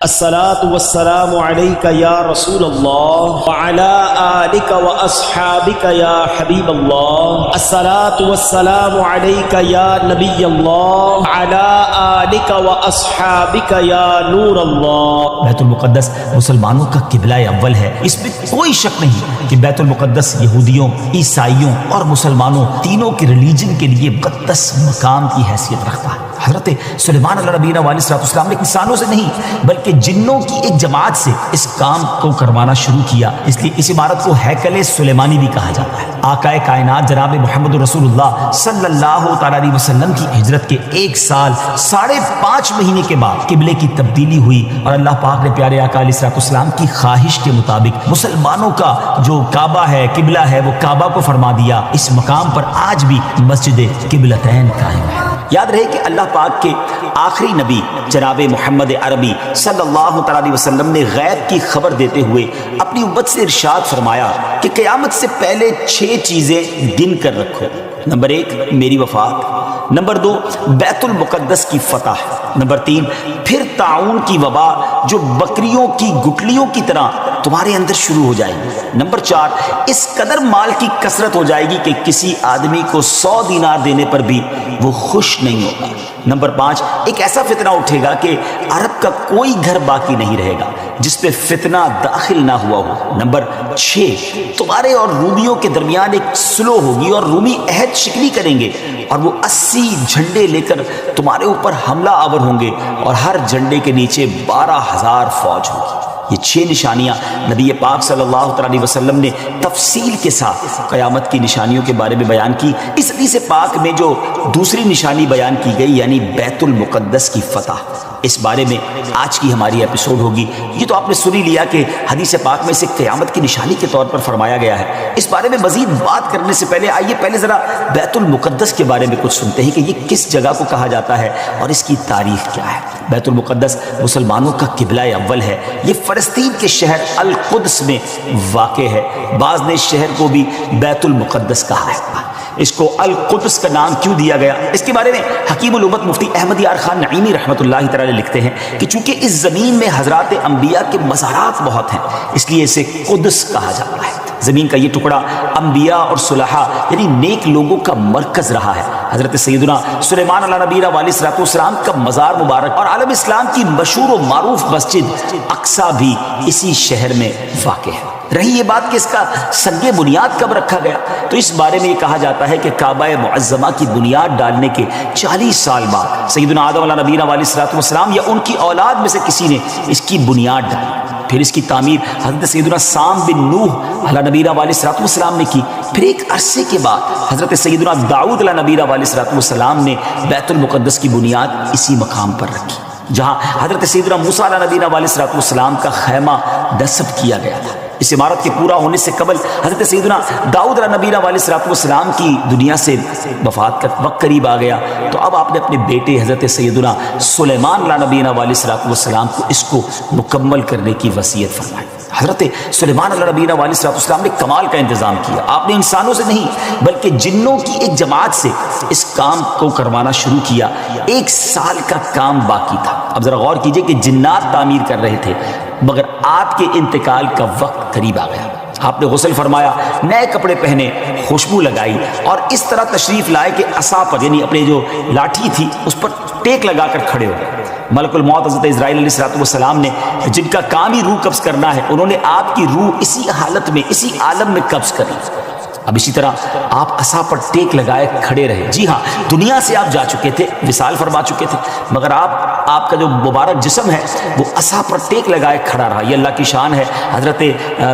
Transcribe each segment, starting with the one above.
الصلاة والسلام عليك يا رسول الله وعلى آلك وأصحابك يا حبيب الله. الصلاة والسلام عليك يا نبي الله وعلى آلك وأصحابك يا نور الله. بیت المقدس مسلمانوں کا قبلہ اول ہے، اس میں کوئی شک نہیں کہ بیت المقدس یہودیوں، عیسائیوں اور مسلمانوں تینوں کے ریلیجن کے لیے مقدس مقام کی حیثیت رکھتا ہے۔ حضرت سلیمان علیہ نبینا علیہ السلام نے انسانوں سے نہیں بلکہ جنوں کی ایک جماعت سے اس کام کو کروانا شروع کیا، اس لیے اس عمارت کو ہیکل سلیمانی بھی کہا جاتا ہے۔ آقا کائنات جناب محمد رسول اللہ صلی اللہ تعالی علیہ وسلم کی ہجرت کے 1 سال 5.5 مہینے کے بعد قبلے کی تبدیلی ہوئی اور اللہ پاک نے پیارے آقا علیہ السلام کی خواہش کے مطابق مسلمانوں کا جو کعبہ ہے، قبلہ ہے، وہ کعبہ کو فرما دیا۔ اس مقام پر آج بھی مسجد قبلتین قائم ہے۔ یاد رہے کہ اللہ پاک کے آخری نبی جناب محمد عربی صلی اللہ تعالی علیہ وسلم نے غیب کی خبر دیتے ہوئے اپنی امت سے ارشاد فرمایا کہ قیامت سے پہلے 6 چیزیں گن کر رکھو۔ نمبر 1 میری وفات، نمبر 2 بیت المقدس کی فتح، نمبر 3 پھر طاعون کی وبا جو بکریوں کی گٹلیوں کی طرح تمہارے اندر شروع ہو جائے گی، نمبر 4 اس قدر مال کی کثرت ہو جائے گی کہ کسی آدمی کو 100 دینار دینے پر بھی وہ خوش نہیں ہوگا، نمبر 5 ایک ایسا فتنہ اٹھے گا کہ عرب کا کوئی گھر باقی نہیں رہے گا جس پہ فتنہ داخل نہ ہوا ہو، نمبر 6 تمہارے اور رومیوں کے درمیان ایک سلو ہوگی اور رومی عہد شکنی کریں گے اور وہ 80 جھنڈے لے کر تمہارے اوپر حملہ آور ہوں گے اور ہر جھنڈے کے نیچے 12,000 فوج ہوگی۔ یہ 6 نشانیاں نبی پاک صلی اللہ علیہ وسلم نے تفصیل کے ساتھ قیامت کی نشانیوں کے بارے میں بیان کی۔ اس حدیث پاک میں جو دوسری نشانی بیان کی گئی یعنی بیت المقدس کی فتح، اس بارے میں آج کی ہماری ایپیسوڈ ہوگی۔ یہ تو آپ نے سن ہی لیا کہ حدیث پاک میں سے قیامت کی نشانی کے طور پر فرمایا گیا ہے۔ اس بارے میں مزید بات کرنے سے پہلے آئیے پہلے ذرا بیت المقدس کے بارے میں کچھ سنتے ہیں کہ یہ کس جگہ کو کہا جاتا ہے اور اس کی تاریخ کیا ہے۔ بیت المقدس مسلمانوں کا قبلہ اول ہے۔ یہ فلسطین کے شہر القدس میں واقع ہے۔ بعض نے اس شہر کو بھی بیت المقدس کہا ہے۔ اس کو القدس کا نام کیوں دیا گیا، اس کے بارے میں حکیم الامت مفتی احمد یار خان نعیمی رحمۃ اللہ تعالی لکھتے ہیں کہ چونکہ اس زمین میں حضرات انبیاء کے مزارات بہت ہیں اس لیے اسے قدس کہا جاتا ہے۔ زمین کا یہ ٹکڑا انبیاء اور صلحاء یعنی نیک لوگوں کا مرکز رہا ہے۔ حضرت سیدنا سلیمان علیہ نبینا علیہ السلام کا مزار مبارک اور عالم اسلام کی مشہور و معروف مسجد اقصی بھی اسی شہر میں واقع ہے۔ رہی یہ بات کہ اس کا سنگ بنیاد کب رکھا گیا تو اس بارے میں یہ کہا جاتا ہے کہ کعبہ معظمہ کی بنیاد ڈالنے کے 40 سال بعد سیدنا آدم علیہ نبینا علیہ السلام یا ان کی اولاد میں سے کسی نے اس کی بنیاد ڈالی۔ پھر اس کی تعمیر حضرت سیدنا سام بن نوح علیہ نبینا علیہ السلام نے کی۔ پھر ایک عرصے کے بعد حضرت سیدنا داؤد علیہ نبینا علیہ السلام نے بیت المقدس کی بنیاد اسی مقام پر رکھی جہاں حضرت سیدنا موسیٰ علیہ نبینا علیہ السلام کا خیمہ نصب کیا گیا تھا۔ اس عمارت کے پورا ہونے سے قبل حضرت سیدنا داؤد علیہ نبینا علیہ السلام کی دنیا سے وفات کا وقت قریب آ گیا تو اب آپ نے اپنے بیٹے حضرت سیدنا سلیمان علیہ نبینا علیہ السلام کو اس کو مکمل کرنے کی وصیت فرمائی۔ حضرت سلیمان علیہ نبینا علیہ السلام نے کمال کا انتظام کیا۔ آپ نے انسانوں سے نہیں بلکہ جنوں کی ایک جماعت سے اس کام کو کروانا شروع کیا۔ 1 سال کا کام باقی تھا۔ اب ذرا غور کیجئے کہ جنات تعمیر کر رہے تھے مگر آپ کے انتقال کا وقت قریب آ گیا۔ آپ نے غسل فرمایا، نئے کپڑے پہنے، خوشبو لگائی اور اس طرح تشریف لائے کہ عصا پر یعنی اپنے جو لاٹھی تھی اس پر ٹیک لگا کر کھڑے ہو گئے۔ ملک الموت حضرت اسرائیل علیہ السلام نے جن کا کام ہی روح قبض کرنا ہے انہوں نے آپ کی روح اسی حالت میں اسی عالم میں قبض کر لی۔ اب اسی طرح آپ عصا پر ٹیک لگائے کھڑے رہے۔ جی ہاں، دنیا سے آپ جا چکے تھے، وصال فرما چکے تھے مگر آپ کا جو مبارک جسم ہے وہ عصا پر ٹیک لگائے کھڑا رہا۔ یہ اللہ کی شان ہے۔ حضرت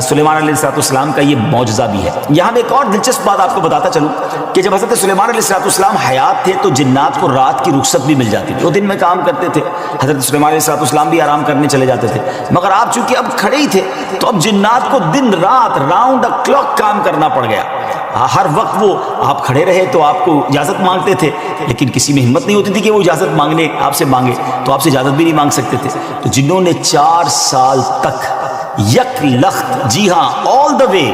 سلیمان علیہ السلام کا یہ معجزہ بھی ہے۔ یہاں میں ایک اور دلچسپ بات آپ کو بتاتا چلوں کہ جب حضرت سلیمان علیہ السلام حیات تھے تو جنات کو رات کی رخصت بھی مل جاتی تھی، وہ دن میں کام کرتے تھے۔ حضرت سلیمان علیہ السلام بھی آرام کرنے چلے جاتے تھے مگر آپ چونکہ اب کھڑے ہی تھے تو اب جنات کو دن رات راؤنڈ دا کلاک کام کرنا پڑ گیا۔ ہر وقت وہ آپ کھڑے رہے تو آپ کو اجازت مانگتے تھے لیکن کسی میں ہمت نہیں ہوتی تھی کہ وہ اجازت مانگنے آپ سے مانگے تو آپ سے اجازت بھی نہیں مانگ سکتے تھے۔ تو جنہوں نے 4 سال تک یک لخت، جی ہاں آل دا وے،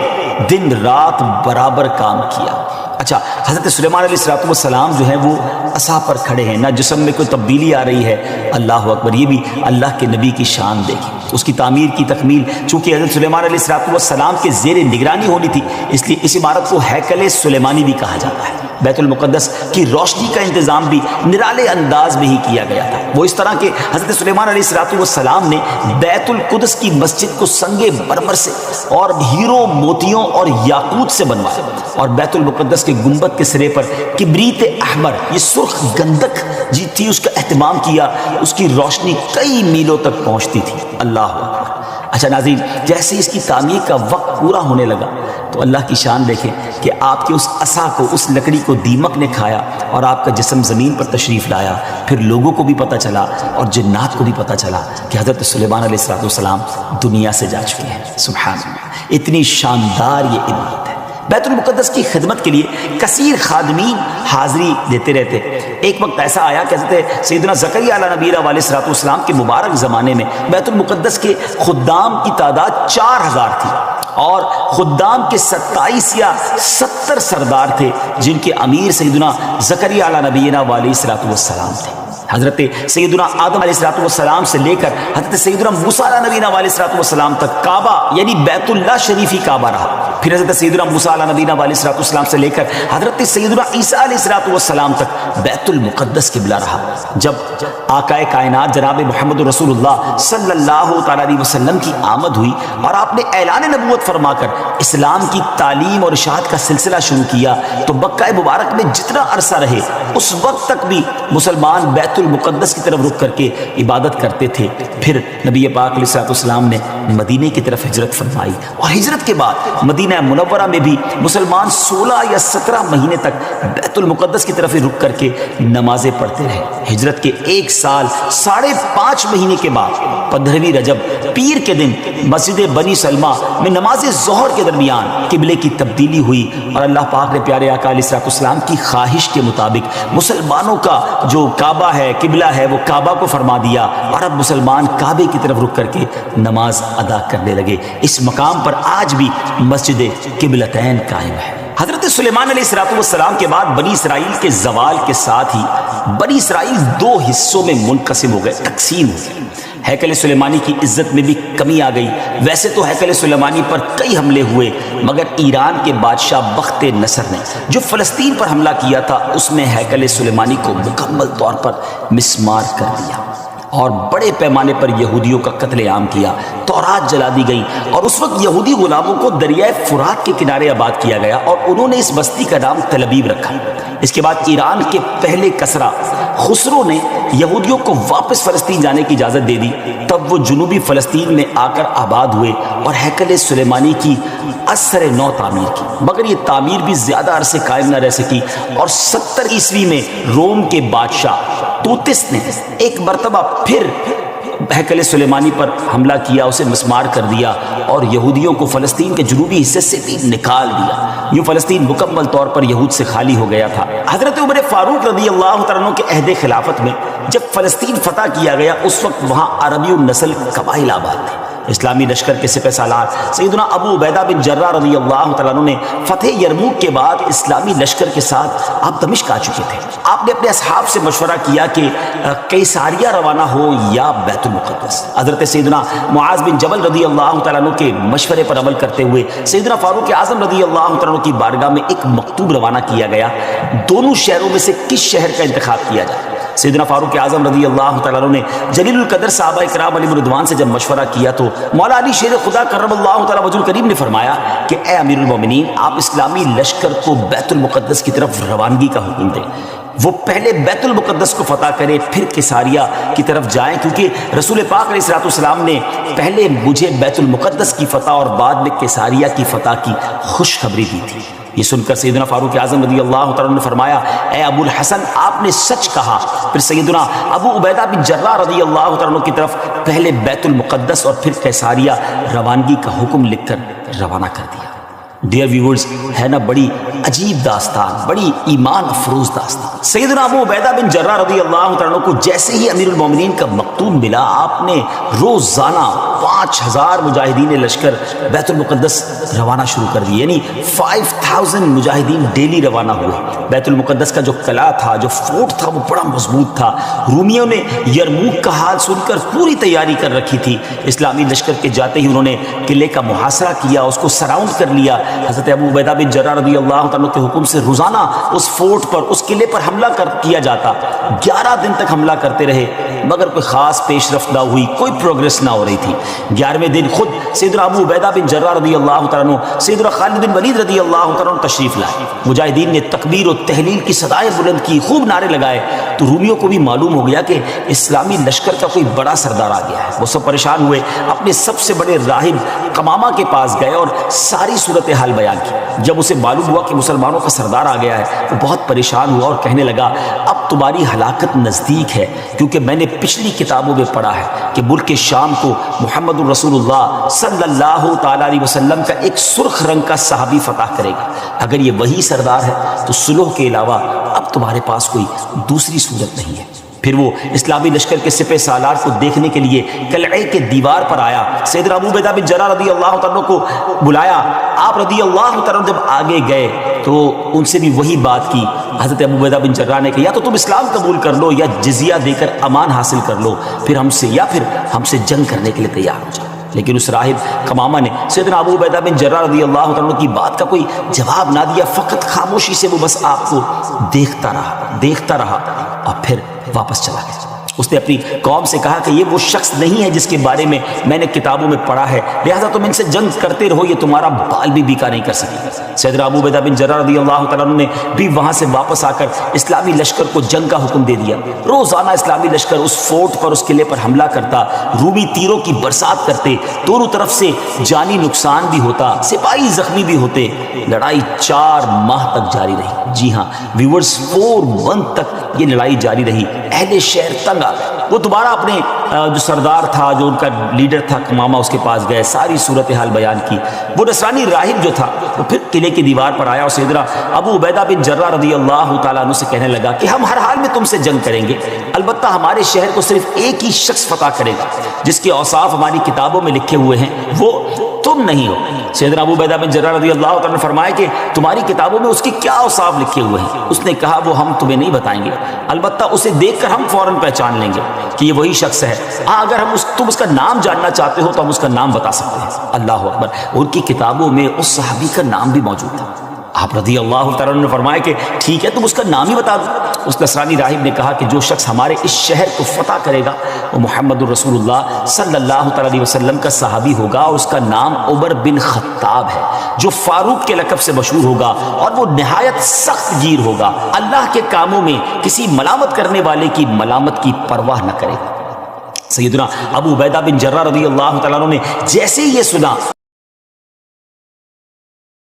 دن رات برابر کام کیا اچھا، حضرت سلیمان علیہ السلام جو ہے وہ عصا پر کھڑے ہیں، نہ جسم میں کوئی تبدیلی آ رہی ہے. اللہ اکبر. یہ بھی اللہ کے نبی کی شان دیکھی. اس کی تعمیر کی تکمیل چونکہ حضرت سلیمان علیہ السلام کے زیر نگرانی ہونی تھی، اس لیے اس عمارت کو ہیکل سلیمانی بھی کہا جاتا ہے. بیت المقدس کی روشنی کا انتظام بھی نرالے انداز میں ہی کیا گیا تھا. وہ اس طرح کہ حضرت سلیمان علیہ السلام نے بیت القدس کی مسجد کو سنگ مرمر سے اور ہیروں، موتیوں اور یاقوت سے بنوایا، اور بیت المقدس کے گنبد کے سرے پر کبریت احمر، یہ سرخ گندک جی تھی، اس کا اہتمام کیا. اس کی روشنی کئی میلوں تک پہنچتی تھی. اللہ اکبر. اچھا ناظرین، جیسے اس کی تعمیر کا وقت پورا ہونے لگا تو اللہ کی شان دیکھیں کہ آپ کے اس عصا کو، اس لکڑی کو دیمک نے کھایا اور آپ کا جسم زمین پر تشریف لایا. پھر لوگوں کو بھی پتہ چلا اور جنات کو بھی پتہ چلا کہ حضرت سلیمان علیہ السلام دنیا سے جا چکے ہیں. سبحان اللہ. اتنی شاندار یہ عبادت ہے. بیت المقدس کی خدمت کے لیے کثیر خادمین حاضری دیتے رہتے. ایک وقت ایسا آیا کہ حضرت سیدنا زکریا علیہ نبی علیہ السلام کے مبارک زمانے میں بیت المقدس کے خدام کی تعداد 4000 تھی، اور خدام کے 27 یا 70 سردار تھے جن کے امیر سیدنا زکریا علیہ نبی علیہ السلام تھے. حضرت سیدنا آدم علیہ السلام سے لے کر حضرت سیدنا موسیٰ علیہ نبی علیہ السلام تک کعبہ یعنی بیت اللہ شریف ہی کعبہ رہا. پھر حضرت سیدنا موسیٰ علیہ نبی علیہ السلام سے لے کر حضرت سیدنا عیسیٰ علیہ السلام تک بیت المقدس قبلہ رہا. جب آقائے کائنات جناب محمد رسول اللہ صلی اللہ تعالی علیہ وسلم کی آمد ہوئی اور آپ نے اعلان نبوت فرما کر اسلام کی تعلیم اور اشاعت کا سلسلہ شروع کیا، تو مکہ مبارک میں جتنا عرصہ رہے اس وقت تک بھی مسلمان بیت المقدس کی طرف رک کر کے عبادت کرتے تھے. پھر نبی پاک علیہ السلام نے مدینے کی طرف ہجرت فرمائی، اور ہجرت کے بعد مدینہ منورہ میں بھی مسلمان 16 یا 17 مہینے تک بیت المقدس کی طرف رک کر کے نمازیں پڑھتے رہے. ہجرت کے 1 سال 5.5 مہینے کے بعد 15ویں رجب پیر کے دن مسجد بنی سلمہ میں نماز ظہر کے درمیان قبلے کی تبدیلی ہوئی، اور اللہ پاک نے پیارے آقا علیہ السلام کی خواہش کے مطابق مسلمانوں کا جو کعبہ ہے، قبلہ ہے، وہ کعبہ کو فرما دیا، اور اب مسلمان کعبے کی طرف رک کر کے نماز ادا کرنے لگے. اس مقام پر آج بھی مسجد قبلتین قائم ہے. حضرت سلیمان علیہ السلام کے بعد بنی اسرائیل کے زوال کے ساتھ ہی بنی اسرائیل 2 حصوں میں منقسم ہو گئے، تقسیم ہو گئے. ہیکل سلیمانی کی عزت میں بھی کمی آ گئی. ویسے تو ہیکل سلیمانی پر کئی حملے ہوئے، مگر ایران کے بادشاہ بخت نصر نے جو فلسطین پر حملہ کیا تھا اس میں ہیکل سلیمانی کو مکمل طور پر مسمار کر دیا اور بڑے پیمانے پر یہودیوں کا قتل عام کیا. تورات جلا دی گئی، اور اس وقت یہودی غلاموں کو دریائے فرات کے کنارے آباد کیا گیا، اور انہوں نے اس بستی کا نام تل ابیب رکھا. اس کے بعد ایران کے پہلے کسرا خسرو نے یہودیوں کو واپس فلسطین جانے کی اجازت دے دی. تب وہ جنوبی فلسطین میں آ کر آباد ہوئے اور ہیکل سلیمانی کی اثر نو تعمیر کی، مگر یہ تعمیر بھی زیادہ عرصے قائم نہ رہ سکی، اور 70 عیسوی میں روم کے بادشاہ توتس نے ایک مرتبہ پھر ہیکل سلیمانی پر حملہ کیا، اسے مسمار کر دیا اور یہودیوں کو فلسطین کے جنوبی حصے سے بھی نکال دیا. یوں فلسطین مکمل طور پر یہود سے خالی ہو گیا تھا. حضرت عمر فاروق رضی اللہ تعالیٰ عنہ کے عہد خلافت میں جب فلسطین فتح کیا گیا اس وقت وہاں عربی النسل قبائل آباد تھے. اسلامی لشکر کے سپہ سالار سیدنا ابو عبیدہ بن جراح رضی اللہ تعالیٰ عنہ نے فتح یرموک کے بعد اسلامی لشکر کے ساتھ آپ دمشق آ چکے تھے. آپ نے اپنے اصحاب سے مشورہ کیا کہ قیصاریہ روانہ ہو یا بیت المقدس. حضرت سیدنا معاذ بن جبل رضی اللہ تعالیٰ عنہ کے مشورے پر عمل کرتے ہوئے سیدنا فاروق اعظم رضی اللہ تعالیٰ عنہ کی بارگاہ میں ایک مکتوب روانہ کیا گیا، دونوں شہروں میں سے کس شہر کا انتخاب کیا جائے. سیدنا فاروق اعظم رضی اللہ تعالیٰ عنہ نے جلیل القدر صحابہ کرام علیہ رضوان سے جب مشورہ کیا تو مولا علی شیر خدا کرم اللہ تعالیٰ وجہ الکریم نے فرمایا کہ اے امیر المومنین، آپ اسلامی لشکر کو بیت المقدس کی طرف روانگی کا حکم دیں. وہ پہلے بیت المقدس کو فتح کرے پھر قیصاریہ کی طرف جائیں، کیونکہ رسول پاک علیہ السلام نے پہلے مجھے بیت المقدس کی فتح اور بعد میں قیصاریہ کی فتح کی خوشخبری دی تھی. یہ سن کر سیدنا فاروق اعظم رضی اللہ تعالیٰ نے فرمایا اے ابو الحسن، آپ نے سچ کہا. پھر سیدنا ابو عبیدہ بن جراح رضی اللہ تعالیٰ کی طرف پہلے بیت المقدس اور پھر قیصاریہ روانگی کا حکم لکھ کر روانہ کر دیا. ڈیئر ویورز، ہے نا بڑی عجیب داستان، بڑی ایمان افروز داستان۔ سیدنا ابو عبیدہ بن جراح رضی اللہ تعالیٰ عنہ کو جیسے ہی امیر المومنین کا مکتوب ملا، آپ نے روزانہ 5000 مجاہدین لشکر بیت المقدس روانہ شروع کر دی، یعنی 5000 مجاہدین ڈیلی روانہ ہوئے۔ بیت المقدس کا جو قلعہ تھا، جو فورٹ تھا، وہ بڑا مضبوط تھا۔ رومیوں نے یرموک کا حال سن کر پوری تیاری کر رکھی تھی۔ اسلامی لشکر کے جاتے ہی انہوں نے قلعے کا محاصرہ کیا، اس کو سراؤنڈ کر لیا۔ حضرت ابو عبیدہ بن جراح رضی اللہ تعالیٰ کے حکم سے روزانہ اس فورٹ پر، اس قلعے پر حملہ کیا جاتا۔ 11 دن تک حملہ کرتے رہے، مگر کوئی خاص پیش رفت نہ ہوئی، کوئی پروگرس نہ ہو رہی تھی۔ 11ویں دن خود سیدنا ابو عبیدہ بن جراح رضی اللہ تعالیٰ عنہ سیدنا خالد بن ولید رضی اللہ تعالیٰ عنہ تشریف لائے۔ مجاہدین نے تکبیر و تہلیل کی صدائیں بلند کی، خوب نعرے لگائے، تو رومیوں کو بھی معلوم ہو گیا کہ اسلامی لشکر کا کوئی بڑا سردار آ گیا ہے۔ وہ سب پریشان ہوئے، اپنے سب سے بڑے راہب قمامہ کے پاس گئے اور ساری صورتحال بیان کی۔ جب اسے معلوم ہوا کہ مسلمانوں کا سردار آ گیا ہے، وہ بہت پریشان ہوا اور کہنے لگا، اب تمہاری ہلاکت نزدیک ہے، کیونکہ میں نے پچھلی کتابوں میں پڑھا ہے کہ ملک شام کو محمد الرسول اللہ صلی اللہ تعالیٰ علیہ وسلم کا ایک سرخ رنگ کا صحابی فتح کرے گا۔ اگر یہ وہی سردار ہے تو صلح کے علاوہ اب تمہارے پاس کوئی دوسری صورت نہیں ہے۔ پھر وہ اسلامی لشکر کے سپہ سالار کو دیکھنے کے لیے قلعے کے دیوار پر آیا، سیدنا ابو عبیدہ بن جراح رضی اللہ تعالیٰ کو بلایا۔ آپ رضی اللہ تعالیٰ جب آگے گئے تو ان سے بھی وہی بات کی۔ حضرت ابو عبیدہ بن جراح نے کہا، یا تو تم اسلام قبول کر لو یا جزیہ دے کر امان حاصل کر لو، پھر ہم سے جنگ کرنے کے لیے تیار ہو جاؤ۔ لیکن اس راہب قمامہ نے سیدنا ابو عبیدہ بن جراح رضی اللہ تعالیٰ کی بات کا کوئی جواب نہ دیا، فقط خاموشی سے وہ بس آپ کو دیکھتا رہا اور پھر واپس چلا گیا۔ اس نے اپنی قوم سے کہا کہ یہ وہ شخص نہیں ہے جس کے بارے میں نے کتابوں میں پڑھا ہے، لہذا تم ان سے جنگ کرتے رہو، یہ تمہارا بال بھی بیکا نہیں کر سکے۔ سیدنا ابو عبیدہ بن جراح رضی اللہ تعالیٰ نے بھی وہاں سے واپس آ کر اسلامی لشکر کو جنگ کا حکم دے دیا۔ روزانہ اسلامی لشکر اس فورٹ پر، اس قلعے پر حملہ کرتا، رومی تیروں کی برسات کرتے، دونوں طرف سے جانی نقصان بھی ہوتا، سپاہی زخمی بھی ہوتے۔ لڑائی 4 ماہ تک جاری رہی۔ جی ہاں ویورز، 4 منتھ تک یہ لڑائی جاری رہی۔ اہل شہر تنگ آ گئے، وہ دوبارہ اپنے جو سردار تھا، جو ان کا لیڈر تھا قمامہ، اس کے پاس گئے، ساری صورتحال بیان کی۔ وہ نصرانی راہب جو تھا وہ پھر قلعے کی دیوار پر آیا اور سیدنا ابو عبیدہ بن جراح رضی اللہ تعالیٰ عنہ سے کہنے لگا کہ ہم ہر حال میں تم سے جنگ کریں گے، البتہ ہمارے شہر کو صرف ایک ہی شخص فتح کرے گا جس کے اوصاف ہماری کتابوں میں لکھے ہوئے ہیں، وہ تم نہیں ہو۔ سیدنا ابو عبیدہ بن جراح رضی اللہ تعالیٰ نے فرمایا کہ تمہاری کتابوں میں اس کے کیا اوصاف لکھے ہوئے ہیں؟ اس نے کہا وہ ہم تمہیں نہیں بتائیں گے، البتہ اسے دیکھ کر ہم فوراً پہچان لیں گے کہ یہ وہی شخص ہے۔ ہاں اگر تم اس کا نام جاننا چاہتے ہو تو ہم اس کا نام بتا سکتے ہیں۔ اللہ اکبر، ان کی کتابوں میں اس صحابی کا نام بھی موجود تھا۔ آپ رضی اللہ تعالیٰ نے فرمایا کہ ٹھیک ہے، تم اس کا نام ہی بتا دو۔ اس نصرانی راہب نے کہا کہ جو شخص ہمارے اس شہر کو فتح کرے گا وہ محمد الرسول اللہ صلی اللہ تعالیٰ علیہ وسلم کا صحابی ہوگا، اور اس کا نام عمر بن خطاب ہے، جو فاروق کے لقب سے مشہور ہوگا، اور وہ نہایت سخت گیر ہوگا، اللہ کے کاموں میں کسی ملامت کرنے والے کی ملامت کی پرواہ نہ کرے گا۔ سیدنا ابو عبیدہ بن جراح رضی اللہ تعالیٰ نے جیسے ہی یہ سنا